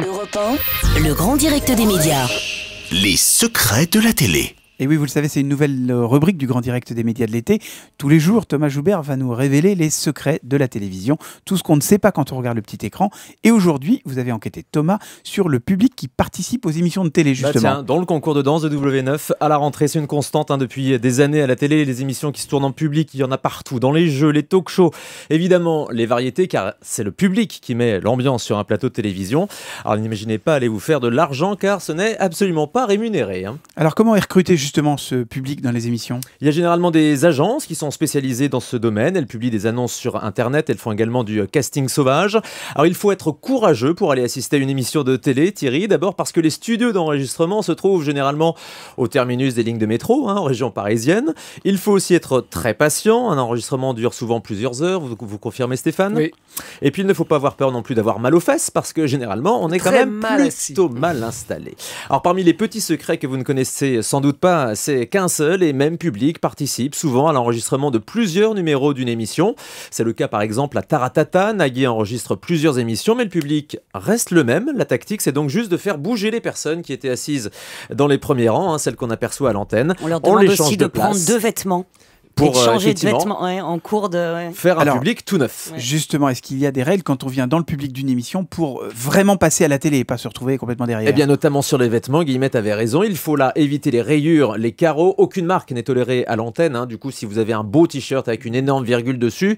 Europe 1, le grand direct des médias. Les secrets de la télé. Et oui, vous le savez, c'est une nouvelle rubrique du Grand Direct des médias de l'été. Tous les jours, Thomas Joubert va nous révéler les secrets de la télévision, tout ce qu'on ne sait pas quand on regarde le petit écran. Et aujourd'hui, vous avez enquêté, Thomas, sur le public qui participe aux émissions de télé, justement. Tiens, dans le concours de danse de W9, à la rentrée, c'est une constante depuis des années à la télé. Les émissions qui se tournent en public, il y en a partout, dans les jeux, les talk-shows, évidemment les variétés, car c'est le public qui met l'ambiance sur un plateau de télévision. Alors n'imaginez pas aller vous faire de l'argent, car ce n'est absolument pas rémunéré. Alors comment est recruté justement ce public dans les émissions? Il y a généralement des agences qui sont spécialisées dans ce domaine. Elles publient des annonces sur Internet. Elles font également du casting sauvage. Alors il faut être courageux pour aller assister à une émission de télé, Thierry. D'abord parce que les studios d'enregistrement se trouvent généralement au terminus des lignes de métro, en région parisienne. Il faut aussi être très patient. Un enregistrement dure souvent plusieurs heures. Vous confirmez, Stéphane? Oui. Et puis il ne faut pas avoir peur non plus d'avoir mal aux fesses, parce que généralement on est quand même plutôt mal installé. Alors parmi les petits secrets que vous ne connaissez sans doute pas, c'est qu'un seul et même public participe souvent à l'enregistrement de plusieurs numéros d'une émission. C'est le cas par exemple à Taratata. Nagui enregistre plusieurs émissions, mais le public reste le même. La tactique, c'est donc juste de faire bouger les personnes qui étaient assises dans les premiers rangs, celles qu'on aperçoit à l'antenne. On leur demande les aussi change de place prendre deux vêtements. pour et de changer de effectivement, vêtements en cours de... faire un Alors, public tout neuf. Justement, est-ce qu'il y a des règles quand on vient dans le public d'une émission pour vraiment passer à la télé et pas se retrouver complètement derrière? Eh bien, notamment sur les vêtements, Guillemette avait raison. Il faut là éviter les rayures, les carreaux. Aucune marque n'est tolérée à l'antenne. Du coup, si vous avez un beau t-shirt avec une énorme virgule dessus,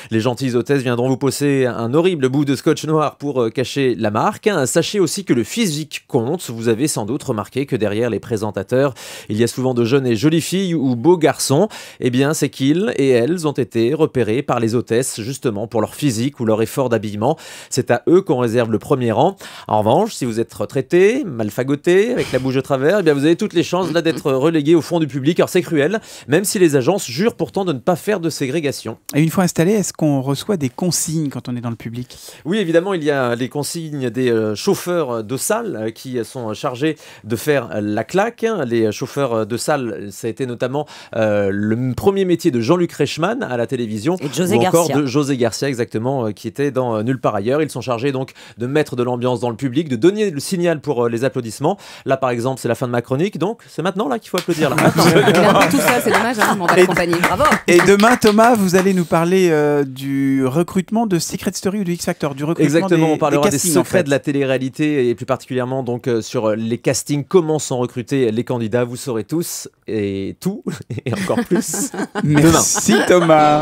les gentilles hôtesses viendront vous poser un horrible bout de scotch noir pour cacher la marque. Sachez aussi que le physique compte. Vous avez sans doute remarqué que derrière les présentateurs, il y a souvent de jeunes et jolies filles ou beaux garçons. Eh bien, c'est qu'ils et elles ont été repérés par les hôtesses justement pour leur physique ou leur effort d'habillement. C'est à eux qu'on réserve le premier rang. En revanche, si vous êtes retraité, mal fagoté, avec la bouche de travers, eh bien vous avez toutes les chances là d'être relégué au fond du public. Alors c'est cruel, même si les agences jurent pourtant de ne pas faire de ségrégation. Et une fois installé, est-ce qu'on reçoit des consignes quand on est dans le public? Oui, évidemment, il y a les consignes des chauffeurs de salle qui sont chargés de faire la claque. Les chauffeurs de salle, ça a été notamment le premier métier de Jean-Luc Reichmann à la télévision, Et de José ou encore Garcia. de José Garcia, exactement, qui était dans Nulle part ailleurs. Ils sont chargés donc de mettre de l'ambiance dans le public, de donner le signal pour les applaudissements. Là, par exemple, c'est la fin de ma chronique, donc c'est maintenant là qu'il faut applaudir. Là. Clairement, tout ça, c'est dommage, on va l'accompagner. Bravo. Et demain, Thomas, vous allez nous parler du recrutement de Secret Story ou de X Factor, du recrutement Exactement, on parlera des castings, en secrets fait. de la télé-réalité et plus particulièrement donc sur les castings, comment sont recrutés les candidats. Vous saurez tous et tout et encore plus. Merci Thomas.